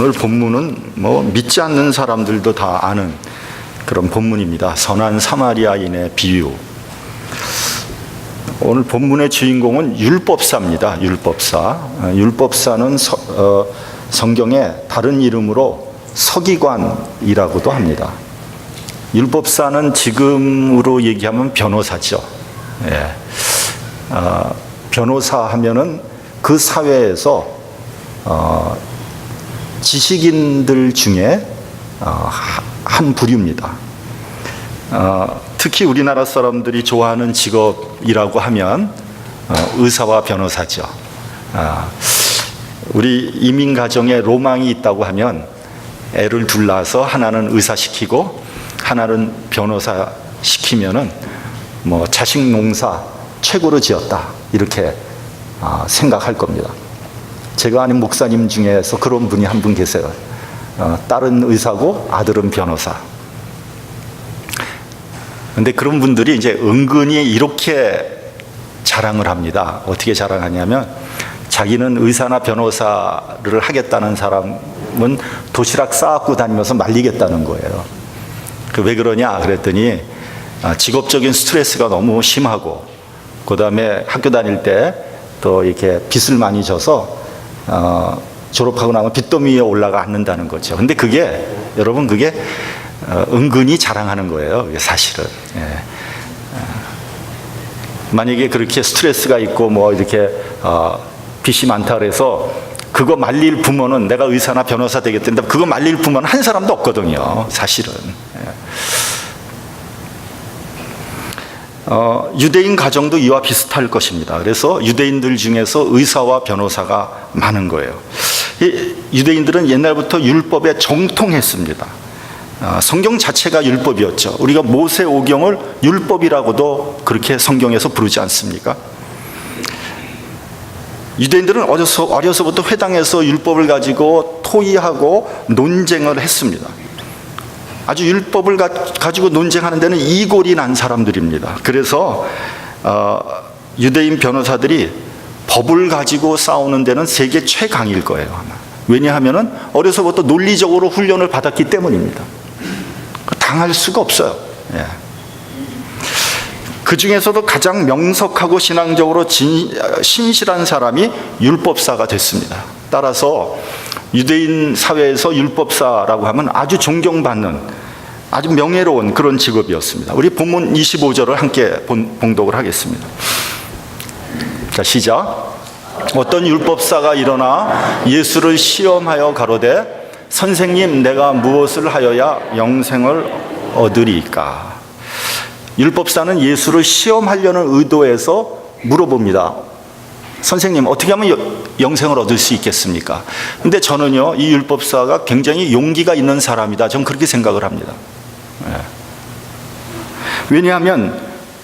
오늘 본문은 믿지 않는 사람들도 다 아는 그런 본문입니다. 선한 사마리아인의 비유. 오늘 본문의 주인공은 율법사입니다. 율법사는 성경의 다른 이름으로 서기관이라고도 합니다. 율법사는 지금으로 얘기하면 변호사죠. 변호사 하면은 그 사회에서 지식인들 중에 한 부류입니다. 특히 우리나라 사람들이 좋아하는 직업이라고 하면 의사와 변호사죠. 우리 이민 가정에 로망이 있다고 하면 애를 둘 낳아서 하나는 의사 시키고 하나는 변호사 시키면은 자식 농사 최고로 지었다 이렇게 생각할 겁니다. 제가 아는 목사님 중에서 그런 분이 한 분 계세요. 딸은 의사고 아들은 변호사. 근데 그런 분들이 이제 은근히 이렇게 자랑을 합니다. 어떻게 자랑하냐면 자기는 의사나 변호사를 하겠다는 사람은 도시락 싸갖고 다니면서 말리겠다는 거예요. 왜 그러냐 그랬더니 직업적인 스트레스가 너무 심하고 그 다음에 학교 다닐 때 또 이렇게 빚을 많이 져서 졸업하고 나면 빚더미 위에 올라가 앉는다는 거죠. 근데 그게 여러분 그게 은근히 자랑하는 거예요. 그게 사실은. 만약에 그렇게 스트레스가 있고 이렇게 빚이 많다 그래서 그거 말릴 부모는 내가 의사나 변호사 되겠다는데 그거 말릴 부모는 한 사람도 없거든요. 사실은. 유대인 가정도 이와 비슷할 것입니다. 그래서 유대인들 중에서 의사와 변호사가 많은 거예요. 유대인들은 옛날부터 율법에 정통했습니다. 성경 자체가 율법이었죠. 우리가 모세오경을 율법이라고도 그렇게 성경에서 부르지 않습니까? 유대인들은 어려서부터 회당에서 율법을 가지고 토의하고 논쟁을 했습니다. 아주 율법을 가지고 논쟁하는 데는 이골이 난 사람들입니다. 그래서 유대인 변호사들이 법을 가지고 싸우는 데는 세계 최강일 거예요, 아마. 왜냐하면 어려서부터 논리적으로 훈련을 받았기 때문입니다. 당할 수가 없어요. 그 중에서도 가장 명석하고 신앙적으로 신실한 사람이 율법사가 됐습니다. 따라서 유대인 사회에서 율법사라고 하면 아주 존경받는 아주 명예로운 그런 직업이었습니다. 우리 본문 25절을 함께 봉독을 하겠습니다. 자, 시작. 어떤 율법사가 일어나 예수를 시험하여 가로되 선생님 내가 무엇을 하여야 영생을 얻으리까? 율법사는 예수를 시험하려는 의도에서 물어봅니다. 선생님 어떻게 하면 영생을 얻을 수 있겠습니까? 근데 저는요 이 율법사가 굉장히 용기가 있는 사람이다. 저는 그렇게 생각을 합니다. 왜냐하면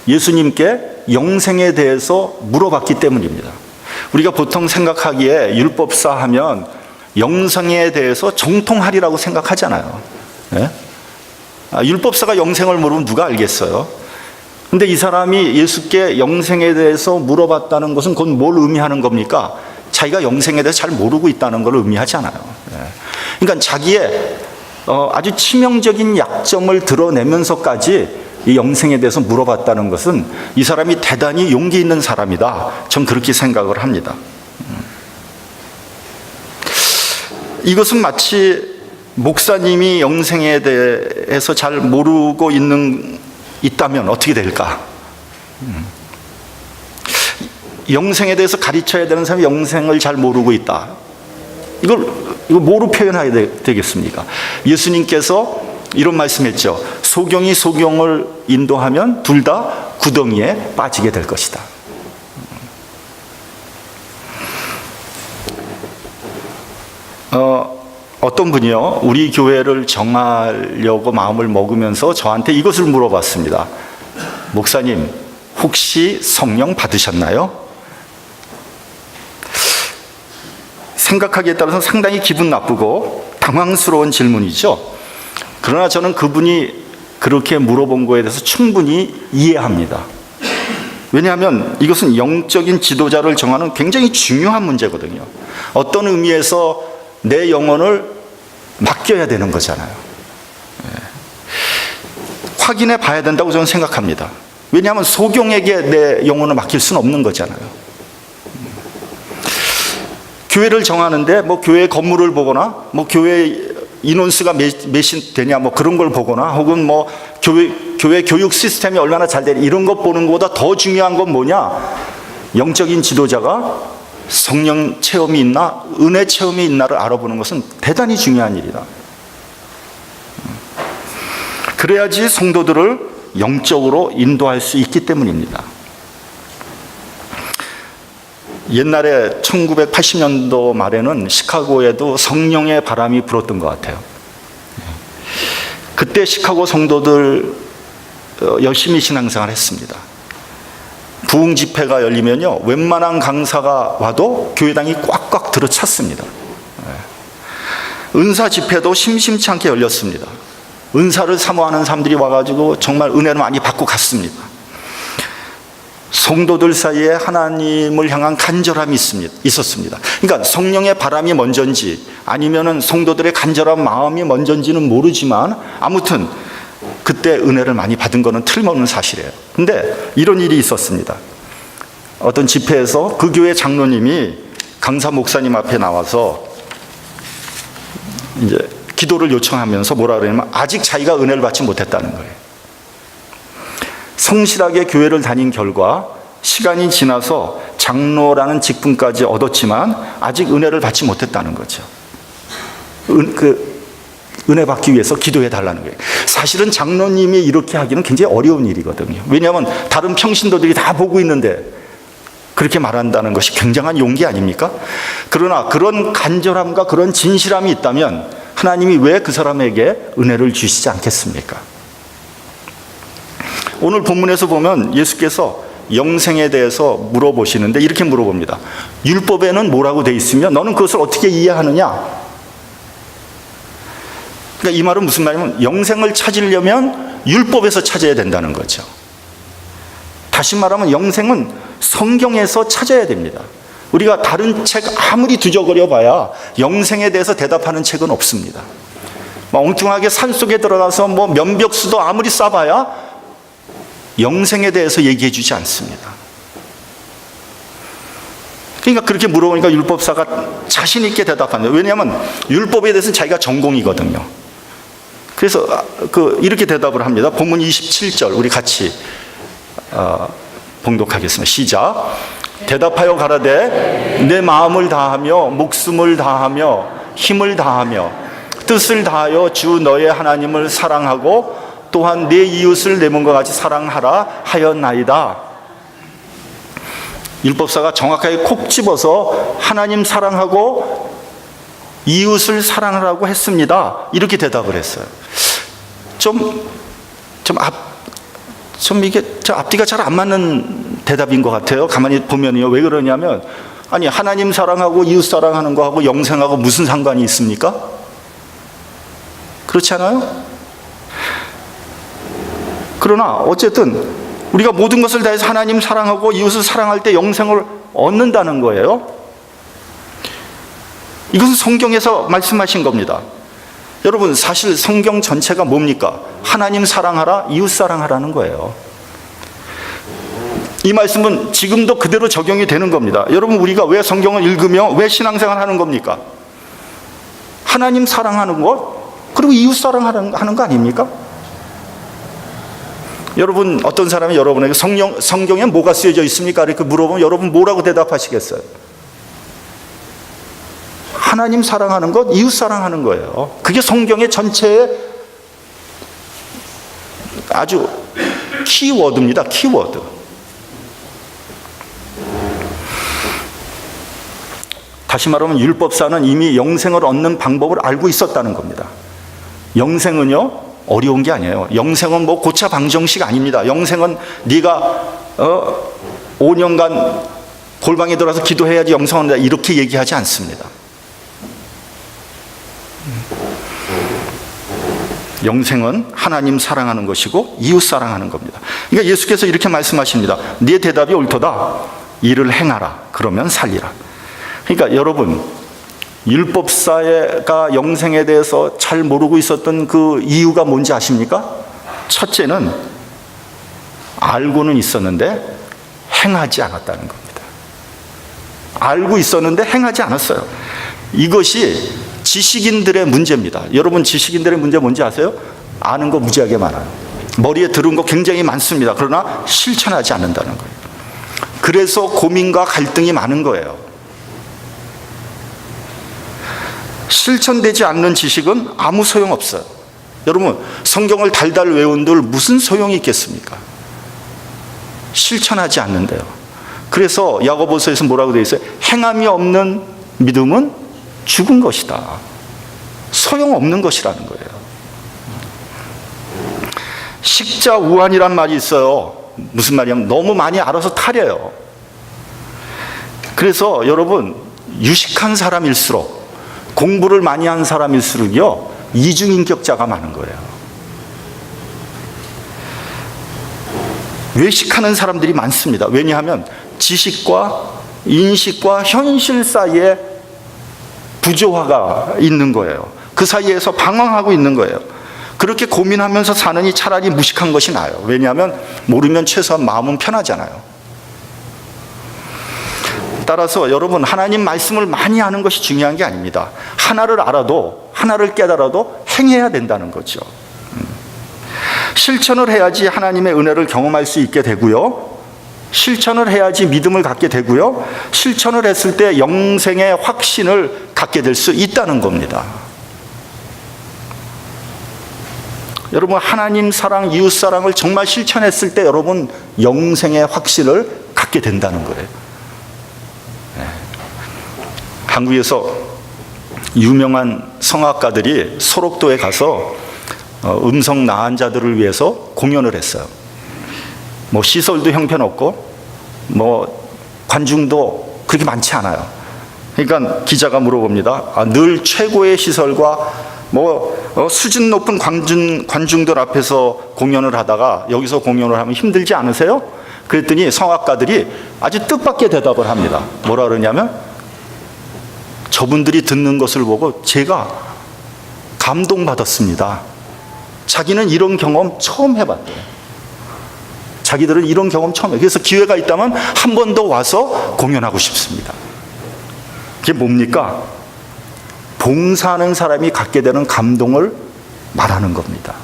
예수님께 영생에 대해서 물어봤기 때문입니다. 우리가 보통 생각하기에 율법사 하면 영생에 대해서 정통하리라고 생각하잖아요. 율법사가 영생을 모르면 누가 알겠어요? 근데 이 사람이 예수께 영생에 대해서 물어봤다는 것은 그건 뭘 의미하는 겁니까? 자기가 영생에 대해서 잘 모르고 있다는 걸 의미하지 않아요. 그러니까 자기의 아주 치명적인 약점을 드러내면서까지 이 영생에 대해서 물어봤다는 것은 이 사람이 대단히 용기 있는 사람이다. 전 그렇게 생각을 합니다. 이것은 마치 목사님이 영생에 대해서 잘 모르고 있다면 어떻게 될까? 영생에 대해서 가르쳐야 되는 사람이 영생을 잘 모르고 있다. 이걸 뭐로 표현해야 되겠습니까? 예수님께서 이런 말씀했죠. 소경이 소경을 인도하면 둘 다 구덩이에 빠지게 될 것이다. 어떤 분이요 우리 교회를 정하려고 마음을 먹으면서 저한테 이것을 물어봤습니다. 목사님 혹시 성령 받으셨나요? 생각하기에 따라서 상당히 기분 나쁘고 당황스러운 질문이죠. 그러나 저는 그분이 그렇게 물어본 거에 대해서 충분히 이해합니다. 왜냐하면 이것은 영적인 지도자를 정하는 굉장히 중요한 문제거든요. 어떤 의미에서 내 영혼을 맡겨야 되는 거잖아요. 확인해 봐야 된다고 저는 생각합니다. 왜냐하면 소경에게 내 영혼을 맡길 수는 없는 거잖아요. 교회를 정하는데 뭐 교회 건물을 보거나 뭐 교회 인원수가 몇이 되냐 뭐 그런 걸 보거나 혹은 뭐 교회 교육 시스템이 얼마나 잘 되냐 이런 것 보는 것보다 더 중요한 건 뭐냐? 영적인 지도자가 성령 체험이 있나 은혜 체험이 있나를 알아보는 것은 대단히 중요한 일이다. 그래야지 성도들을 영적으로 인도할 수 있기 때문입니다. 옛날에 1980년도 말에는 시카고에도 성령의 바람이 불었던 것 같아요. 그때 시카고 성도들 열심히 신앙생활을 했습니다. 부흥 집회가 열리면요, 웬만한 강사가 와도 교회당이 꽉꽉 들어찼습니다. 은사 집회도 심심치 않게 열렸습니다. 은사를 사모하는 사람들이 와가지고 정말 은혜를 많이 받고 갔습니다. 성도들 사이에 하나님을 향한 간절함이 있었습니다. 그러니까 성령의 바람이 먼저인지 아니면은 성도들의 간절한 마음이 먼저인지는 모르지만 아무튼 그때 은혜를 많이 받은 것은 틀림없는 사실이에요. 근데 이런 일이 있었습니다. 어떤 집회에서 그 교회 장로님이 강사 목사님 앞에 나와서 이제 기도를 요청하면서 뭐라 그러냐면 아직 자기가 은혜를 받지 못했다는 거예요. 성실하게 교회를 다닌 결과 시간이 지나서 장로라는 직분까지 얻었지만 아직 은혜를 받지 못했다는 거죠. 은혜 받기 위해서 기도해 달라는 거예요. 사실은 장로님이 이렇게 하기는 굉장히 어려운 일이거든요. 왜냐하면 다른 평신도들이 다 보고 있는데 그렇게 말한다는 것이 굉장한 용기 아닙니까? 그러나 그런 간절함과 그런 진실함이 있다면 하나님이 왜 그 사람에게 은혜를 주시지 않겠습니까? 오늘 본문에서 보면 예수께서 영생에 대해서 물어보시는데 이렇게 물어봅니다. 율법에는 뭐라고 돼 있으며 너는 그것을 어떻게 이해하느냐? 그러니까 이 말은 무슨 말이냐면 영생을 찾으려면 율법에서 찾아야 된다는 거죠. 다시 말하면 영생은 성경에서 찾아야 됩니다. 우리가 다른 책 아무리 뒤적거려 봐야 영생에 대해서 대답하는 책은 없습니다. 엉뚱하게 산속에 들어가서 뭐 면벽수도 아무리 쌓아봐야 영생에 대해서 얘기해 주지 않습니다. 그러니까 그렇게 물어보니까 율법사가 자신 있게 대답합니다. 왜냐하면 율법에 대해서는 자기가 전공이거든요. 그래서 이렇게 대답을 합니다. 본문 27절 우리 같이 봉독하겠습니다. 시작. 대답하여 가라되 내 마음을 다하며 목숨을 다하며 힘을 다하며 뜻을 다하여 주 너의 하나님을 사랑하고 또한 내 이웃을 내 몸과 같이 사랑하라 하였나이다. 율법사가 정확하게 콕 집어서 하나님 사랑하고 이웃을 사랑하라고 했습니다. 이렇게 대답을 했어요. 이게 앞뒤가 잘 안 맞는 대답인 것 같아요. 가만히 보면요. 왜 그러냐면, 아니, 하나님 사랑하고 이웃 사랑하는 거하고 영생하고 무슨 상관이 있습니까? 그렇지 않아요? 그러나 어쨌든 우리가 모든 것을 다해서 하나님 사랑하고 이웃을 사랑할 때 영생을 얻는다는 거예요. 이것은 성경에서 말씀하신 겁니다. 여러분, 사실 성경 전체가 뭡니까? 하나님 사랑하라, 이웃 사랑하라는 거예요. 이 말씀은 지금도 그대로 적용이 되는 겁니다. 여러분, 우리가 왜 성경을 읽으며 왜 신앙생활 하는 겁니까? 하나님 사랑하는 것, 그리고 이웃 사랑하는 거 아닙니까? 여러분, 어떤 사람이 여러분에게 성경에 뭐가 쓰여져 있습니까? 이렇게 물어보면 여러분 뭐라고 대답하시겠어요? 하나님 사랑하는 것, 이웃 사랑하는 거예요. 그게 성경의 전체의 아주 키워드입니다. 키워드. 다시 말하면 율법사는 이미 영생을 얻는 방법을 알고 있었다는 겁니다. 영생은요, 어려운 게 아니에요. 영생은 뭐 고차 방정식 아닙니다. 영생은 네가 5년간 골방에 들어가서 기도해야지 영생을 얻는다, 이렇게 얘기하지 않습니다. 영생은 하나님 사랑하는 것이고 이웃 사랑하는 겁니다. 그러니까 예수께서 이렇게 말씀하십니다. 네 대답이 옳도다. 이를 행하라. 그러면 살리라. 그러니까 여러분, 율법사가 영생에 대해서 잘 모르고 있었던 그 이유가 뭔지 아십니까? 첫째는 알고는 있었는데 행하지 않았다는 겁니다. 알고 있었는데 행하지 않았어요. 이것이 지식인들의 문제입니다. 여러분, 지식인들의 문제 뭔지 아세요? 아는 거 무지하게 많아요. 머리에 들은 거 굉장히 많습니다. 그러나 실천하지 않는다는 거예요. 그래서 고민과 갈등이 많은 거예요. 실천되지 않는 지식은 아무 소용없어요. 여러분, 성경을 달달 외운들 무슨 소용이 있겠습니까? 실천하지 않는데요. 그래서 야고보서에서 뭐라고 되어 있어요? 행함이 없는 믿음은 죽은 것이다. 소용없는 것이라는 거예요. 식자우환이란 말이 있어요. 무슨 말이냐면 너무 많이 알아서 타려요. 그래서 여러분, 유식한 사람일수록, 공부를 많이 한 사람일수록요, 이중인격자가 많은 거예요. 외식하는 사람들이 많습니다. 왜냐하면 지식과 인식과 현실 사이에 부조화가 있는 거예요. 그 사이에서 방황하고 있는 거예요. 그렇게 고민하면서 사느니 차라리 무식한 것이 나아요. 왜냐하면 모르면 최소한 마음은 편하잖아요. 따라서 여러분, 하나님 말씀을 많이 아는 것이 중요한 게 아닙니다. 하나를 알아도, 하나를 깨달아도 행해야 된다는 거죠. 실천을 해야지 하나님의 은혜를 경험할 수 있게 되고요, 실천을 해야지 믿음을 갖게 되고요, 실천을 했을 때 영생의 확신을 갖게 될 수 있다는 겁니다. 여러분, 하나님 사랑, 이웃 사랑을 정말 실천했을 때 여러분 영생의 확신을 갖게 된다는 거예요. 한국에서 유명한 성악가들이 소록도에 가서 음성 나은 자들을 위해서 공연을 했어요. 뭐 시설도 형편없고 뭐 관중도 그렇게 많지 않아요. 그러니까 기자가 물어봅니다. 늘 최고의 시설과 뭐 수준 높은 관중들 앞에서 공연을 하다가 여기서 공연을 하면 힘들지 않으세요? 그랬더니 성악가들이 아주 뜻밖의 대답을 합니다. 뭐라 그러냐면, 저분들이 듣는 것을 보고 제가 감동받았습니다. 자기는 이런 경험 처음 해봤대요. 자기들은 이런 경험 처음 해요. 그래서 기회가 있다면 한 번 더 와서 공연하고 싶습니다. 그게 뭡니까? 봉사하는 사람이 갖게 되는 감동을 말하는 겁니다.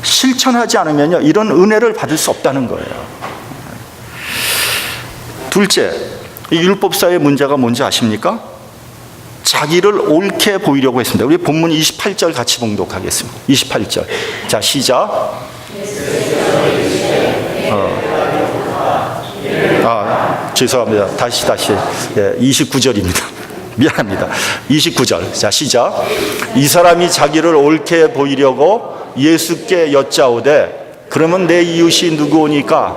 실천하지 않으면요, 이런 은혜를 받을 수 없다는 거예요. 둘째, 이 율법사의 문제가 뭔지 아십니까? 자기를 옳게 보이려고 했습니다. 우리 본문 28절 같이 봉독하겠습니다. 28절. 자, 시작. 죄송합니다. 다시. 29절입니다. 미안합니다. 29절. 자, 시작. 이 사람이 자기를 옳게 보이려고 예수께 여짜오되, 그러면 내 이웃이 누구오니까?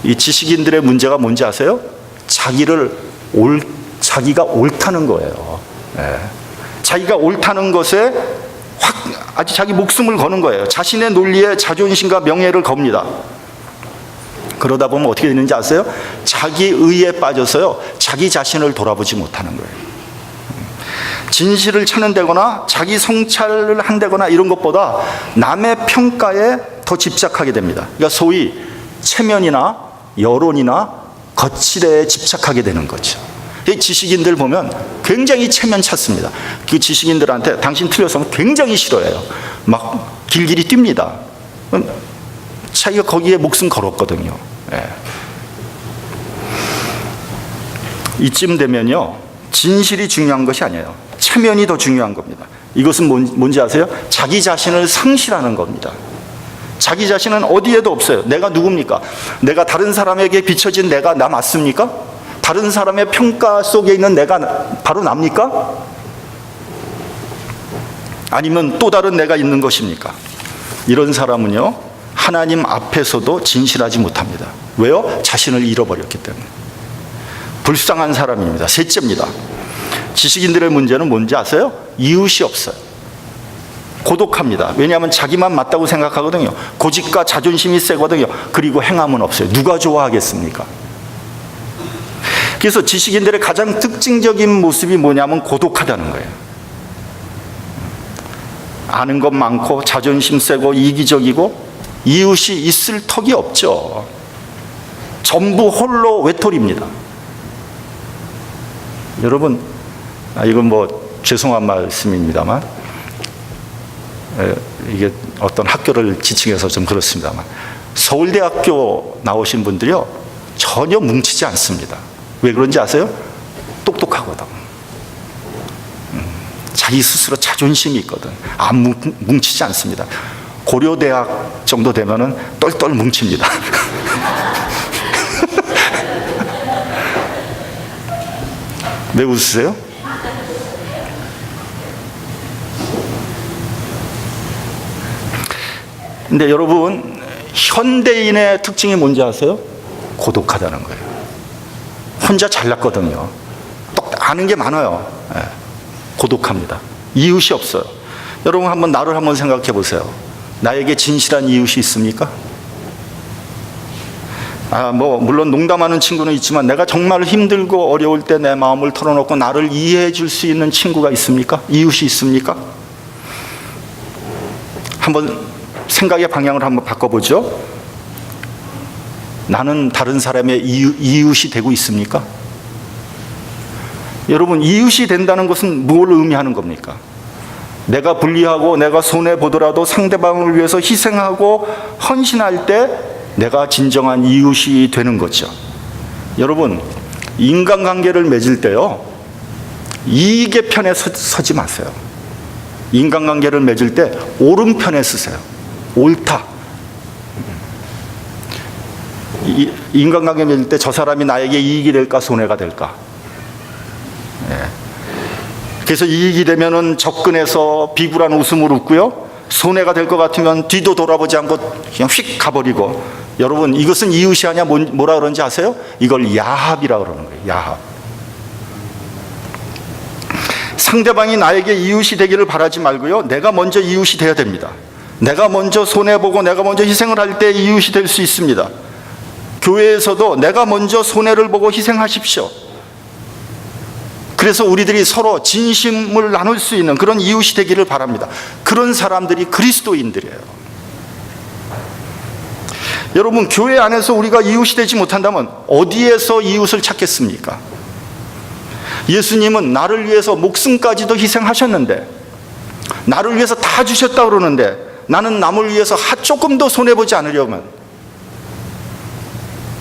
이 지식인들의 문제가 뭔지 아세요? 자기가 옳다는 거예요. 자기가 옳다는 것에 아주 자기 목숨을 거는 거예요. 자신의 논리에 자존심과 명예를 겁니다. 그러다 보면 어떻게 되는지 아세요? 자기 의에 빠져서요, 자기 자신을 돌아보지 못하는 거예요. 진실을 찾는다거나 자기 성찰을 한다거나 이런 것보다 남의 평가에 더 집착하게 됩니다. 그러니까 소위 체면이나 여론이나 거칠에 집착하게 되는 거죠. 지식인들 보면 굉장히 체면 찾습니다. 그 지식인들한테 당신 틀렸으면 굉장히 싫어해요. 막 길길이 뜁니다. 자기가 거기에 목숨 걸었거든요. 이쯤 되면요, 진실이 중요한 것이 아니에요. 체면이 더 중요한 겁니다. 이것은 뭔지 아세요? 자기 자신을 상실하는 겁니다. 자기 자신은 어디에도 없어요. 내가 누굽니까? 내가 다른 사람에게 비춰진 내가 나 맞습니까? 다른 사람의 평가 속에 있는 내가 바로 납니까? 아니면 또 다른 내가 있는 것입니까? 이런 사람은요, 하나님 앞에서도 진실하지 못합니다. 왜요? 자신을 잃어버렸기 때문에. 불쌍한 사람입니다. 셋째입니다. 지식인들의 문제는 뭔지 아세요? 이웃이 없어요. 고독합니다. 왜냐하면 자기만 맞다고 생각하거든요. 고집과 자존심이 세거든요. 그리고 행함은 없어요. 누가 좋아하겠습니까? 그래서 지식인들의 가장 특징적인 모습이 뭐냐면 고독하다는 거예요. 아는 것 많고 자존심 세고 이기적이고 이웃이 있을 턱이 없죠. 전부 홀로 외톨이입니다. 여러분, 이건 뭐 죄송한 말씀입니다만, 이게 어떤 학교를 지칭해서 좀 그렇습니다만, 서울대학교 나오신 분들이요 전혀 뭉치지 않습니다. 왜 그런지 아세요? 똑똑하거든. 자기 스스로 자존심이 있거든. 안 뭉치지 않습니다. 고려대학 정도 되면은 똘똘 뭉칩니다. 왜 웃으세요? 근데 여러분, 현대인의 특징이 뭔지 아세요? 고독하다는 거예요. 혼자 잘났거든요. 아는 게 많아요. 고독합니다. 이웃이 없어요. 여러분, 한번 나를 한번 생각해 보세요. 나에게 진실한 이웃이 있습니까? 물론 농담하는 친구는 있지만 내가 정말 힘들고 어려울 때 내 마음을 털어놓고 나를 이해해 줄 수 있는 친구가 있습니까? 이웃이 있습니까? 한번 생각의 방향을 한번 바꿔보죠. 나는 다른 사람의 이웃이 되고 있습니까? 여러분, 이웃이 된다는 것은 뭘 의미하는 겁니까? 내가 불리하고 내가 손해보더라도 상대방을 위해서 희생하고 헌신할 때 내가 진정한 이웃이 되는 거죠. 여러분, 인간관계를 맺을 때요, 이익의 편에 서지 마세요. 인간관계를 맺을 때 오른편에 서세요. 옳다. 인간관계 맺을 때 저 사람이 나에게 이익이 될까 손해가 될까. 그래서 이익이 되면은 접근해서 비굴한 웃음을 웃고요, 손해가 될 것 같으면 뒤도 돌아보지 않고 그냥 휙 가버리고. 여러분, 이것은 이웃이 아니야. 뭐라 그러는지 아세요? 이걸 야합이라고 그러는 거예요. 야합. 상대방이 나에게 이웃이 되기를 바라지 말고요, 내가 먼저 이웃이 되어야 됩니다. 내가 먼저 손해보고 내가 먼저 희생을 할 때 이웃이 될 수 있습니다. 교회에서도 내가 먼저 손해를 보고 희생하십시오. 그래서 우리들이 서로 진심을 나눌 수 있는 그런 이웃이 되기를 바랍니다. 그런 사람들이 그리스도인들이에요. 여러분, 교회 안에서 우리가 이웃이 되지 못한다면 어디에서 이웃을 찾겠습니까? 예수님은 나를 위해서 목숨까지도 희생하셨는데, 나를 위해서 다 주셨다 그러는데, 나는 남을 위해서 조금도 손해보지 않으려면,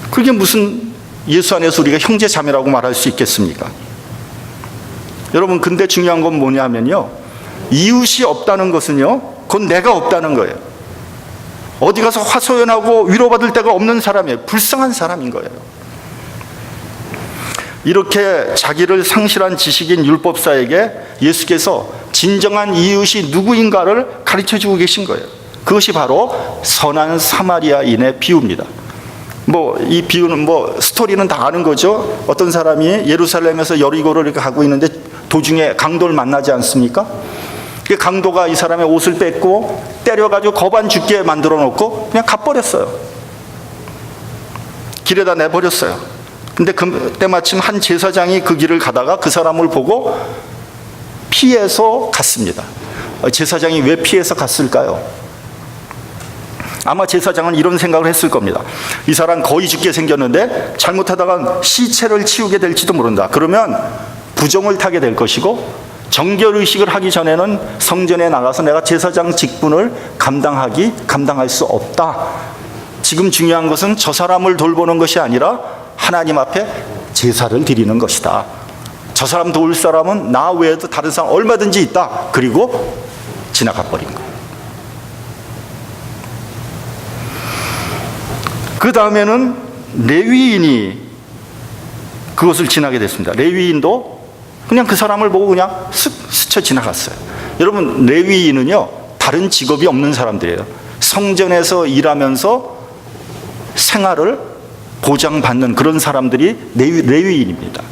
그게 무슨 예수 안에서 우리가 형제 자매라고 말할 수 있겠습니까? 여러분, 근데 중요한 건 뭐냐면요, 이웃이 없다는 것은요, 그건 내가 없다는 거예요. 어디 가서 화소연하고 위로받을 데가 없는 사람이에요. 불쌍한 사람인 거예요. 이렇게 자기를 상실한 지식인 율법사에게 예수께서 진정한 이웃이 누구인가를 가르쳐주고 계신 거예요. 그것이 바로 선한 사마리아인의 비유입니다. 이 비유는 스토리는 다 아는 거죠. 어떤 사람이 예루살렘에서 여리고를 이렇게 가고 있는데 도중에 강도를 만나지 않습니까? 그 강도가 이 사람의 옷을 뺏고 때려가지고 거반 죽게 만들어 놓고 그냥 가버렸어요. 길에다 내버렸어요. 근데 그때 마침 한 제사장이 그 길을 가다가 그 사람을 보고 피해서 갔습니다. 제사장이 왜 피해서 갔을까요? 아마 제사장은 이런 생각을 했을 겁니다. 이 사람 거의 죽게 생겼는데 잘못하다가 시체를 치우게 될지도 모른다. 그러면 부정을 타게 될 것이고, 정결의식을 하기 전에는 성전에 나가서 내가 제사장 직분을 감당할 수 없다. 지금 중요한 것은 저 사람을 돌보는 것이 아니라 하나님 앞에 제사를 드리는 것이다. 저 사람 도울 사람은 나 외에도 다른 사람 얼마든지 있다. 그리고 지나가 버린 거예요. 그 다음에는 레위인이 그것을 지나게 됐습니다. 레위인도 그냥 그 사람을 보고 그냥 스쳐 지나갔어요. 여러분, 레위인은요, 다른 직업이 없는 사람들이에요. 성전에서 일하면서 생활을 보장받는 그런 사람들이 레위인입니다.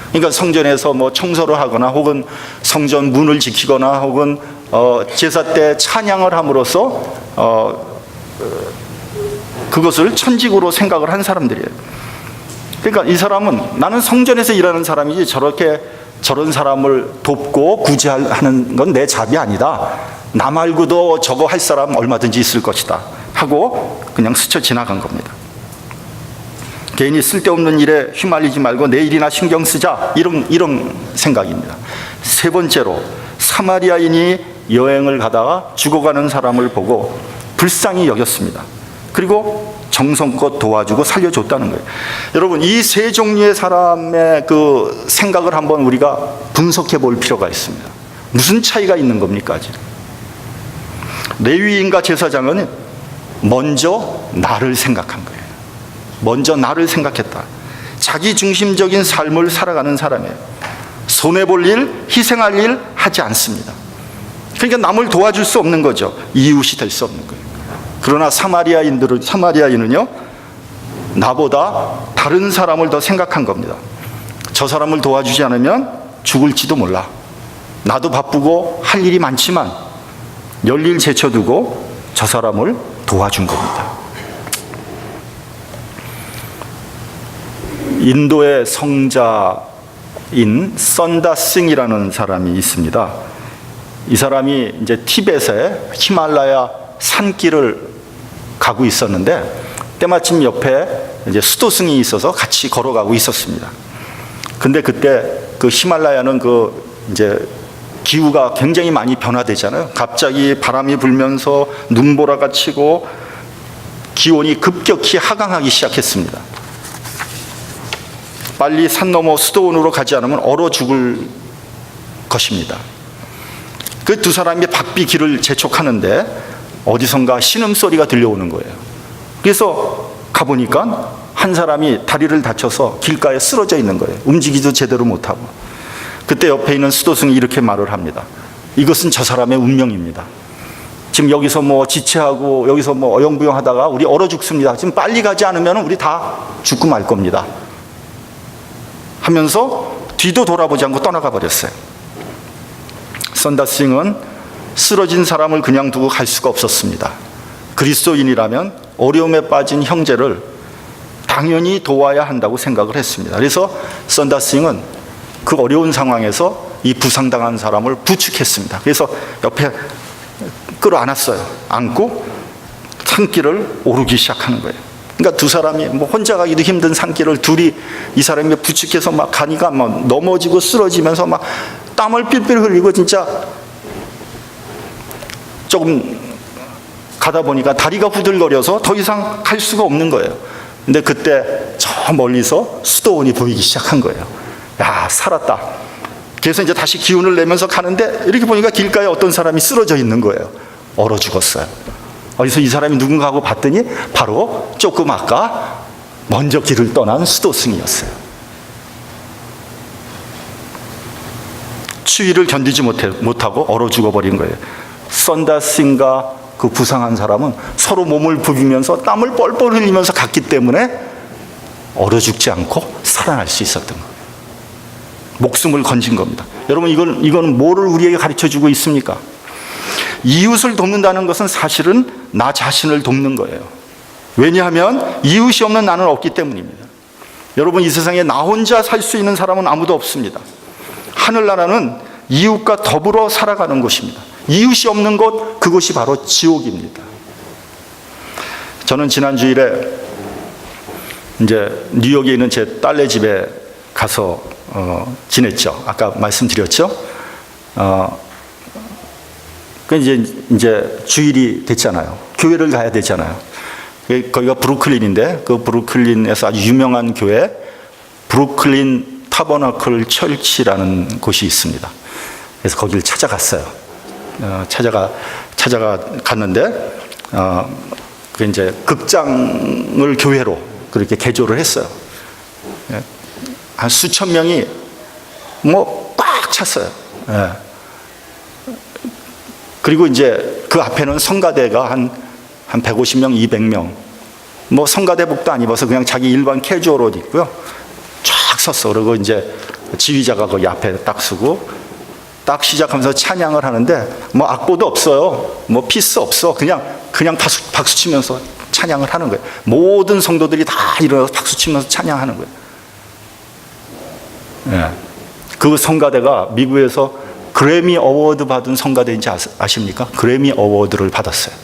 그러니까 성전에서 청소를 하거나 혹은 성전 문을 지키거나 혹은 제사 때 찬양을 함으로써 그것을 천직으로 생각을 한 사람들이에요. 그러니까 이 사람은 나는 성전에서 일하는 사람이지 저런 사람을 돕고 구제하는 건 내 잡이 아니다. 나 말고도 저거 할 사람 얼마든지 있을 것이다 하고 그냥 스쳐 지나간 겁니다. 괜히 쓸데없는 일에 휘말리지 말고 내 일이나 신경 쓰자, 이런 생각입니다. 세 번째로, 사마리아인이 여행을 가다가 죽어가는 사람을 보고 불쌍히 여겼습니다. 그리고 정성껏 도와주고 살려줬다는 거예요. 여러분, 이 세 종류의 사람의 그 생각을 한번 우리가 분석해 볼 필요가 있습니다. 무슨 차이가 있는 겁니까? 아직 레위인과 제사장은 먼저 나를 생각한 거예요. 먼저 나를 생각했다. 자기 중심적인 삶을 살아가는 사람이에요. 손해볼 일, 희생할 일 하지 않습니다. 그러니까 남을 도와줄 수 없는 거죠. 이웃이 될 수 없는 거예요. 그러나 사마리아인은요, 나보다 다른 사람을 더 생각한 겁니다. 저 사람을 도와주지 않으면 죽을지도 몰라. 나도 바쁘고 할 일이 많지만 열일 제쳐두고 저 사람을 도와준 겁니다. 인도의 성자인 선다싱이라는 사람이 있습니다. 이 사람이 이제 티벳의 히말라야 산길을 가고 있었는데 때마침 옆에 이제 수도승이 있어서 같이 걸어가고 있었습니다. 근데 그때 그 히말라야는 이제 기후가 굉장히 많이 변화되잖아요. 갑자기 바람이 불면서 눈보라가 치고 기온이 급격히 하강하기 시작했습니다. 빨리 산 너머 수도원으로 가지 않으면 얼어 죽을 것입니다. 그 두 사람이 바삐 길을 재촉하는데 어디선가 신음소리가 들려오는 거예요. 그래서 가보니까 한 사람이 다리를 다쳐서 길가에 쓰러져 있는 거예요. 움직이도 제대로 못하고. 그때 옆에 있는 수도승이 이렇게 말을 합니다. 이것은 저 사람의 운명입니다. 지금 여기서 뭐 지체하고 여기서 뭐 어영부영 하다가 우리 얼어 죽습니다. 지금 빨리 가지 않으면 우리 다 죽고 말 겁니다 하면서 뒤도 돌아보지 않고 떠나가 버렸어요. 선다싱은 쓰러진 사람을 그냥 두고 갈 수가 없었습니다. 그리스도인이라면 어려움에 빠진 형제를 당연히 도와야 한다고 생각을 했습니다. 그래서 선다싱은 그 어려운 상황에서 이 부상당한 사람을 부축했습니다. 그래서 옆에 끌어안았어요. 안고 산길을 오르기 시작하는 거예요. 그러니까 두 사람이 뭐 혼자 가기도 힘든 산길을 둘이 이 사람이 부축해서 막 가니까 막 넘어지고 쓰러지면서 막 땀을 삘삘 흘리고 진짜 조금 가다 보니까 다리가 후들거려서 더 이상 갈 수가 없는 거예요. 근데 그때 저 멀리서 수도원이 보이기 시작한 거예요. 야, 살았다. 그래서 이제 다시 기운을 내면서 가는데 이렇게 보니까 길가에 어떤 사람이 쓰러져 있는 거예요. 얼어 죽었어요. 그래서 이 사람이 누군가 하고 봤더니 바로 조금 아까 먼저 길을 떠난 수도승이었어요. 추위를 견디지 못하고 얼어 죽어버린 거예요. 선다싱과 그 부상한 사람은 서로 몸을 부비면서 땀을 뻘뻘 흘리면서 갔기 때문에 얼어 죽지 않고 살아날 수 있었던 거예요. 목숨을 건진 겁니다. 여러분, 이건 뭐를 우리에게 가르쳐주고 있습니까? 이웃을 돕는다는 것은 사실은 나 자신을 돕는 거예요. 왜냐하면 이웃이 없는 나는 없기 때문입니다. 여러분, 이 세상에 나 혼자 살 수 있는 사람은 아무도 없습니다. 하늘나라는 이웃과 더불어 살아가는 곳입니다. 이웃이 없는 곳, 그곳이 바로 지옥입니다. 저는 지난 주일에 이제 뉴욕에 있는 제 딸네 집에 가서 지냈죠. 아까 말씀드렸죠. 그 이제 주일이 됐잖아요. 교회를 가야 되잖아요. 거기가 브루클린인데 그 브루클린에서 아주 유명한 교회 브루클린 타버너클 철치라는 곳이 있습니다. 그래서 거기를 찾아갔어요. 갔는데 그 이제 극장을 교회로 그렇게 개조를 했어요. 한 수천 명이 뭐 꽉 찼어요. 그리고 이제 그 앞에는 성가대가 한 150명, 200명. 뭐 성가대복도 안 입어서 그냥 자기 일반 캐주얼 옷 입고요. 쫙 섰어. 그리고 이제 지휘자가 거기 앞에 딱 서고 딱 시작하면서 찬양을 하는데 뭐 악보도 없어요. 뭐 피스 없어. 그냥 박수 치면서 찬양을 하는 거예요. 모든 성도들이 다 일어나서 박수 치면서 찬양하는 거예요. 예. 그 성가대가 미국에서 그래미 어워드 받은 성가대인지 아십니까? 그래미 어워드를 받았어요.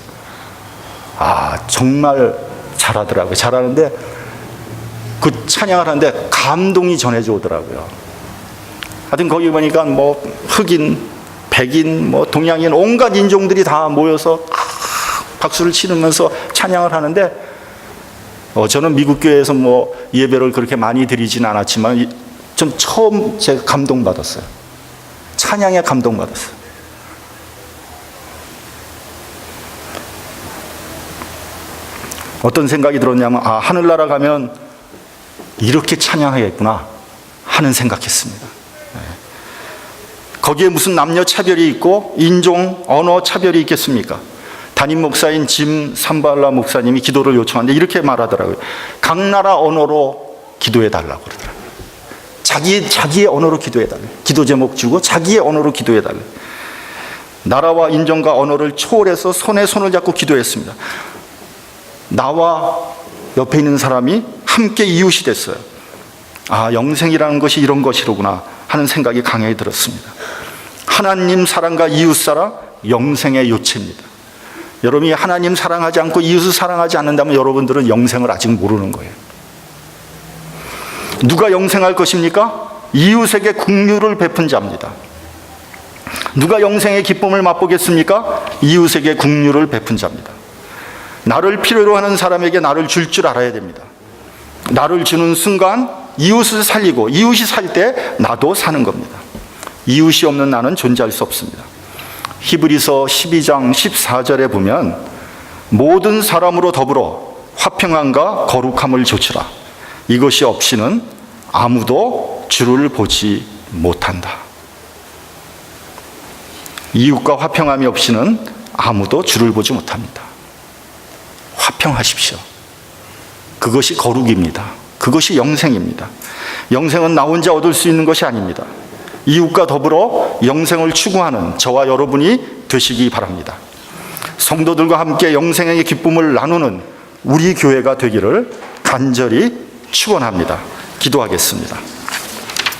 정말 잘하더라고요. 잘하는데 그 찬양을 하는데 감동이 전해져 오더라고요. 하여튼 거기 보니까 뭐 흑인, 백인, 뭐 동양인 온갖 인종들이 다 모여서 박수를 치면서 찬양을 하는데 저는 미국 교회에서 뭐 예배를 그렇게 많이 드리진 않았지만 전 처음 제가 감동받았어요. 찬양에 감동받았어요. 어떤 생각이 들었냐면 하늘나라 가면 이렇게 찬양하겠구나 하는 생각했습니다. 거기에 무슨 남녀 차별이 있고 인종, 언어 차별이 있겠습니까? 담임 목사인 짐 삼발라 목사님이 기도를 요청하는데 이렇게 말하더라고요. 각 나라 언어로 기도해달라고 그러더라고요. 자기의 언어로 기도해달래요. 기도 제목 주고 자기의 언어로 기도해달래요. 나라와 인종과 언어를 초월해서 손에 손을 잡고 기도했습니다. 나와 옆에 있는 사람이 함께 이웃이 됐어요. 영생이라는 것이 이런 것이로구나 하는 생각이 강하게 들었습니다. 하나님 사랑과 이웃 사랑, 영생의 요체입니다. 여러분이 하나님 사랑하지 않고 이웃을 사랑하지 않는다면 여러분들은 영생을 아직 모르는 거예요. 누가 영생할 것입니까? 이웃에게 긍휼을 베푼 자입니다. 누가 영생의 기쁨을 맛보겠습니까? 이웃에게 긍휼을 베푼 자입니다. 나를 필요로 하는 사람에게 나를 줄 줄 알아야 됩니다. 나를 주는 순간 이웃을 살리고 이웃이 살 때 나도 사는 겁니다. 이웃이 없는 나는 존재할 수 없습니다. 히브리서 12장 14절에 보면 모든 사람으로 더불어 화평함과 거룩함을 조치라. 이것이 없이는 아무도 주를 보지 못한다. 이웃과 화평함이 없이는 아무도 주를 보지 못합니다. 화평하십시오. 그것이 거룩입니다. 그것이 영생입니다. 영생은 나 혼자 얻을 수 있는 것이 아닙니다. 이웃과 더불어 영생을 추구하는 저와 여러분이 되시기 바랍니다. 성도들과 함께 영생의 기쁨을 나누는 우리 교회가 되기를 간절히 축원합니다. 기도하겠습니다.